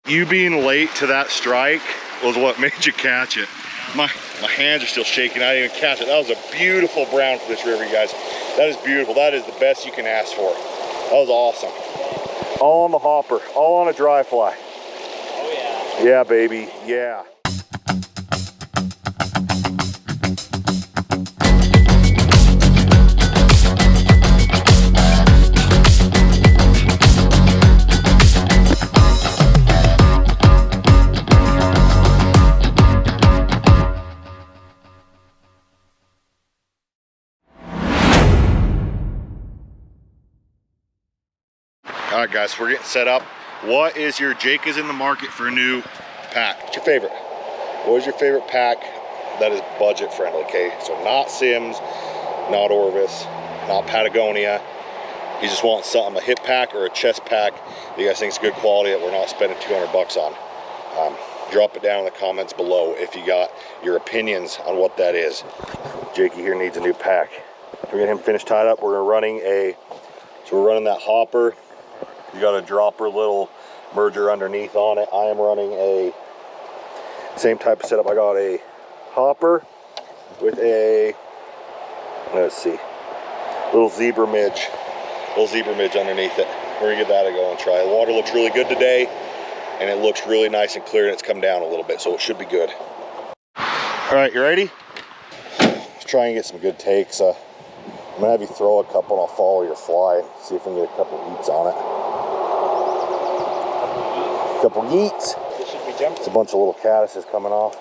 You being late to that strike was what made you catch it. My hands are still shaking. I didn't even catch it. That was a beautiful brown for this river, you guys. That is beautiful. That is the best you can ask for. That was awesome. All on the hopper, all on a dry fly. Oh yeah. Yeah, baby, yeah. All right, guys, we're getting set up. What is Jake is in the market for a new pack. What's your favorite? What is your favorite pack that is budget friendly, okay? So not Sims, not Orvis, not Patagonia. He just wants something, a hip pack or a chest pack that you guys think is good quality that we're not spending 200 bucks on. Drop it down in the comments below if you got your opinions on what that is. Jakey here needs a new pack. We're getting him finished tied up. We're running we're running that hopper. You got a dropper little merger underneath on it. I am running a same type of setup. I got a hopper with a, let's see, little zebra midge underneath it. We're gonna give that a go and try. The water looks really good today, and it looks really nice and clear, and it's come down a little bit, so it should be good. All right, you ready? Let's try and get some good takes. I'm gonna have you throw a couple, and I'll follow your fly and see if we can get a couple yeets on it. Couple yeets. It's a bunch of little caddises coming off.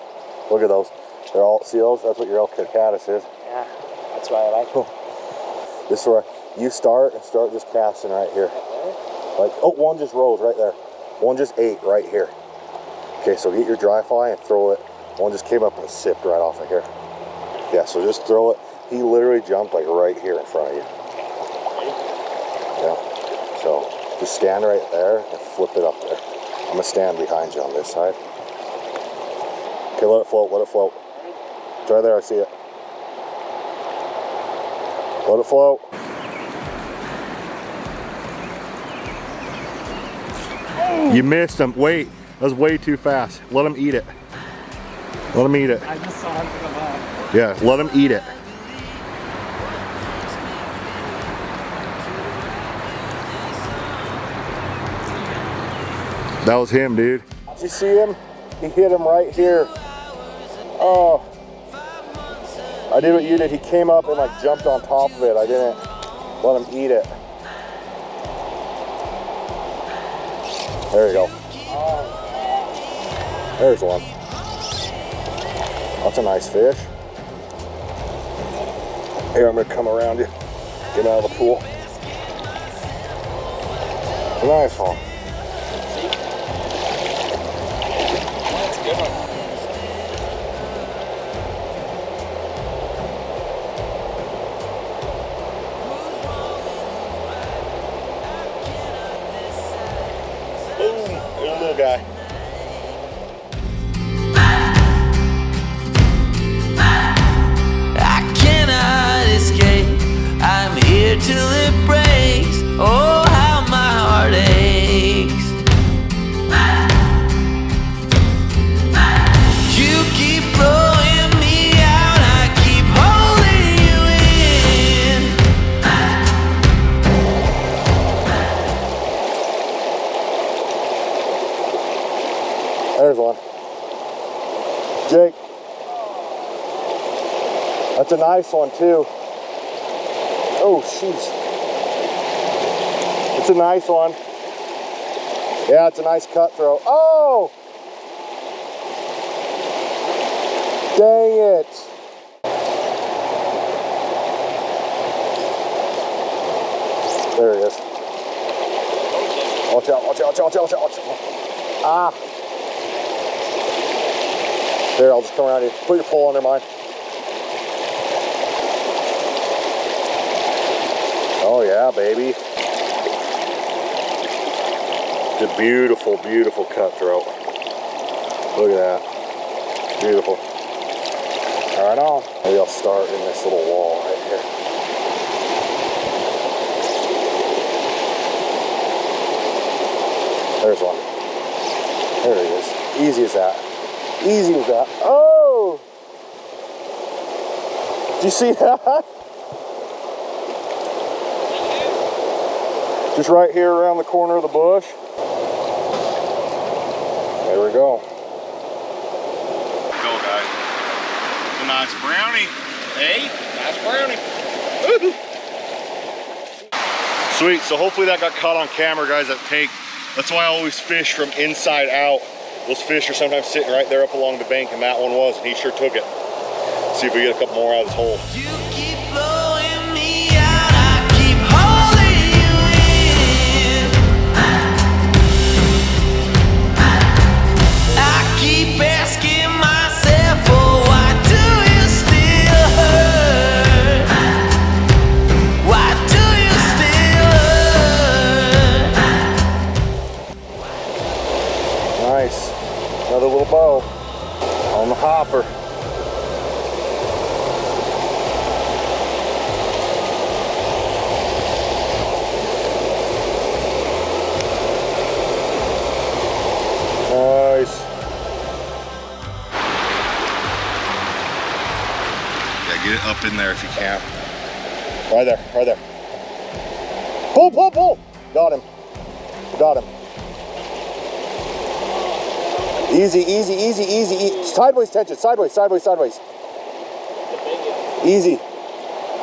Look at those. They're all, see those? That's what your elk caddis is. Yeah, that's why I like it. This is where you start just casting right here. Like, oh, one just rose right there. One just ate right here. Okay, so get your dry fly and throw it. One just came up and sipped right off of here. Yeah, so just throw it. He literally jumped like right here in front of you. Yeah. So just stand right there and flip it up there. I'm gonna stand behind you on this side. Okay, let it float, let it float. It's right there, I see it. Let it float. You missed him. Wait, that was way too fast. Let him eat it. Let him eat it. I just saw him come up. Yeah, let him eat it. That was him, dude. Did you see him? He hit him right here. Oh. I did what you did. He came up and like jumped on top of it. I didn't let him eat it. There you go. There's one. That's a nice fish. Here, I'm gonna come around you. Get out of the pool. Nice one. That's a good one. Boom, there's a little guy. I cannot escape. I'm here till it breaks. Oh, how my heart aches. You keep blowing me out. I keep holding you in. There's one. Jake. That's a nice one too. Oh, jeez. It's a nice one. Yeah, it's a nice cutthroat. Oh! Dang it. There he is. Watch out, watch out, watch out, watch out, watch out. Ah. There, I'll just come around here. Put your pole under mine. Oh yeah, baby. It's a beautiful, beautiful cutthroat. Look at that. Beautiful. Right on. Maybe I'll start in this little wall right here. There's one. There he is. Easy as that. Easy as that. Oh! Did you see that? Just right here around the corner of the bush. There we go. Go, guys. It's a nice brownie. Hey, nice brownie. Sweet, so hopefully that got caught on camera, guys, that take. That's why I always fish from inside out. Those fish are sometimes sitting right there up along the bank, and that one was, and he sure took it. See if we get a couple more out of this hole. You keep blowing me out, I keep holding you in. I keep asking myself, oh, why do you still hurt? Why do you still hurt? Nice. Another little bow on the hopper. Nice. Yeah, get it up in there if you can. Right there, right there. Pull, pull, pull. Got him. Got him. Easy, easy, easy, easy, easy. Sideways tension, sideways, sideways, sideways. Easy.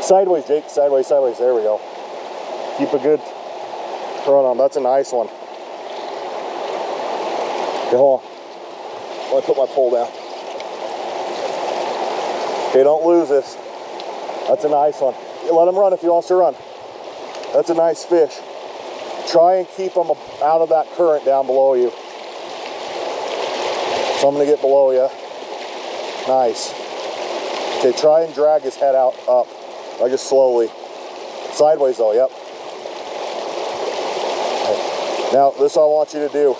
Sideways, Jake, sideways, sideways. There we go. Keep a good run on. That's a nice one. Okay, hold on. Let me put my pole down. Okay, don't lose this. That's a nice one. Let him run if he wants to run. That's a nice fish. Try and keep him out of that current down below you. So I'm gonna get below you. Nice. Okay, try and drag his head out, up, like just slowly. Sideways though, yep. Okay. Now, this I want you to do.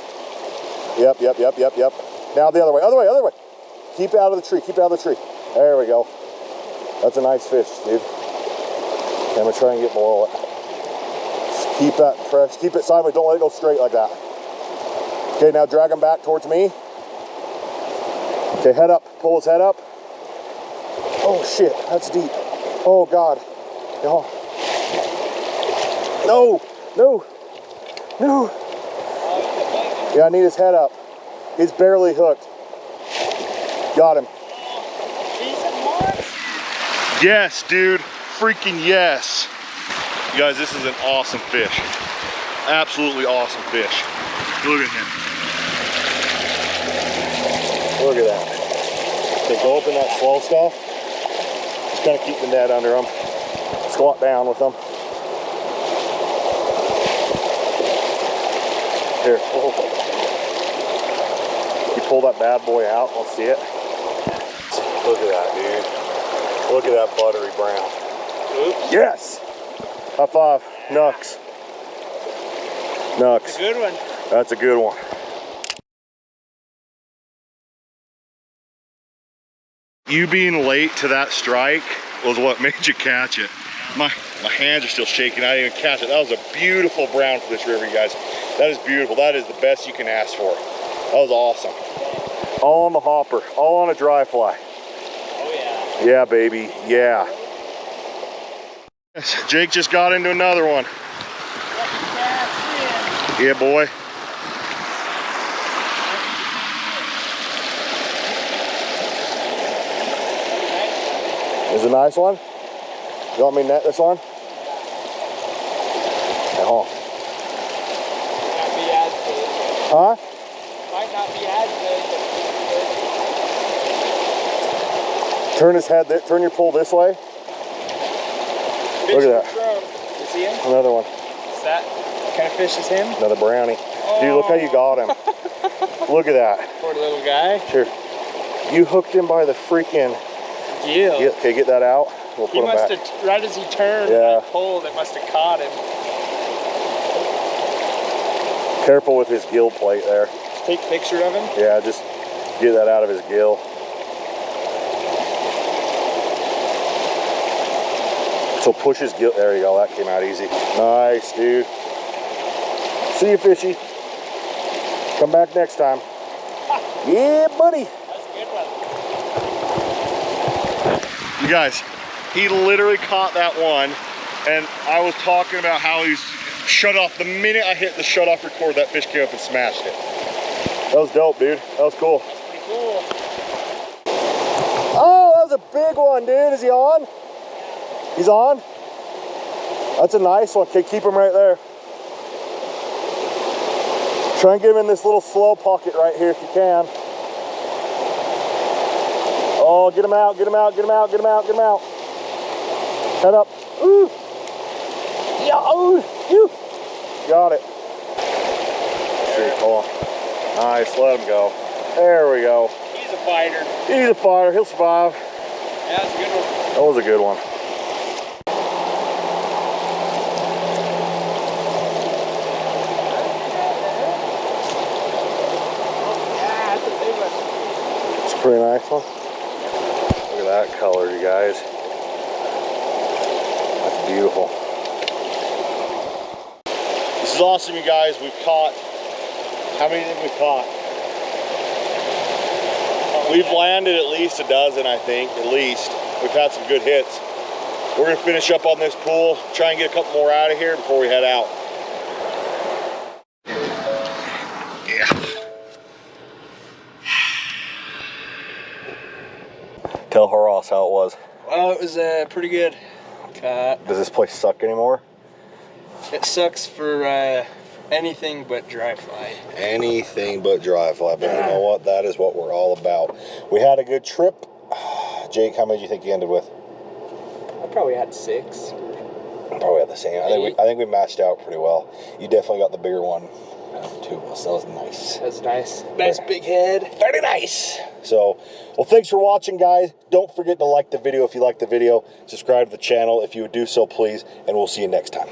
Yep, yep, yep, yep, yep. Now the other way, other way, other way. Keep out of the tree, keep out of the tree. There we go. That's a nice fish, dude. Okay, I'm gonna try and get below it. Just keep that pressure, keep it sideways, don't let it go straight like that. Okay, now drag him back towards me. Okay, head up, pull his head up. Oh shit, that's deep. Oh God. No. No, no, no. Yeah, I need his head up. He's barely hooked. Got him. Yes, dude, freaking yes. You guys, this is an awesome fish. Absolutely awesome fish. Look at him. Look at that. Okay, go up in that slow stuff. Just kind of keep the net under him. Squat down with them. Here, you pull that bad boy out, let's see it. Look at that, dude. Look at that buttery brown. Oops. Yes! High five. Nux. Nux. That's a good one. That's a good one. You being late to that strike was what made you catch it. My hands are still shaking. I didn't even catch it. That was a beautiful brown for this river, you guys. That is beautiful. That is the best you can ask for. That was awesome. All on the hopper. All on a dry fly. Oh yeah. Yeah, baby. Yeah. Jake just got into another one. Yeah, boy. Is it a nice one? You want me to net this one? Oh. Not be as good. Huh? Might not be as good, but Turn his head, turn your pole this way. Look at that. You see him? Another one. Is that what kind of fish is him? Another brownie. Dude, look how you got him. Look at that. Poor little guy. Sure. You hooked him by the freaking Gill. Okay, get that out. We'll put He him must back. have, right as he turned, Yeah. that pole that must have caught him. Careful with his gill plate there. Take a picture of him. Yeah, just get that out of his gill. So push his gill. There you go. That came out easy. Nice, dude. See you, fishy. Come back next time. Yeah, buddy. That's a good one. You guys, he literally caught that one, and I was talking about how he's shut off. The minute I hit the shut off record, that fish came up and smashed it. That was dope, dude. That was cool. That's pretty cool. Oh, that was a big one, dude. Is he on? He's on? That's a nice one. Okay, keep him right there. Try and get him in this little slow pocket right here if you can. Oh, get him out, get him out, get him out, get him out, get him out. Head up. Ooh. Yeah, ooh, you. Got it. See, hold on. Nice, let him go. There we go. He's a fighter. He's a fighter, he'll survive. Yeah, that's a good one. That was a good one. Yeah, that's a big one. It's a pretty nice one. Look at that color, you guys. That's beautiful. This is awesome, you guys. We've caught, how many did we caught? We've landed at least a dozen, I think, at least. We've had some good hits. We're gonna finish up on this pool, try and get a couple more out of here before we head out. Yeah. Tell Horace how it was. Well, it was pretty good. Does this place suck anymore? It sucks for anything but dry fly. Anything but dry fly, but you know what? That is what we're all about. We had a good trip. Jake, how many do you think you ended with? I probably had 6. Probably had the same. I think we matched out pretty well. You definitely got the bigger one too, so that was nice. That's nice. Nice big head. Very nice. So, well, thanks for watching, guys. Don't forget to like the video if you like the video. Subscribe to the channel if you would do so, please, and we'll see you next time.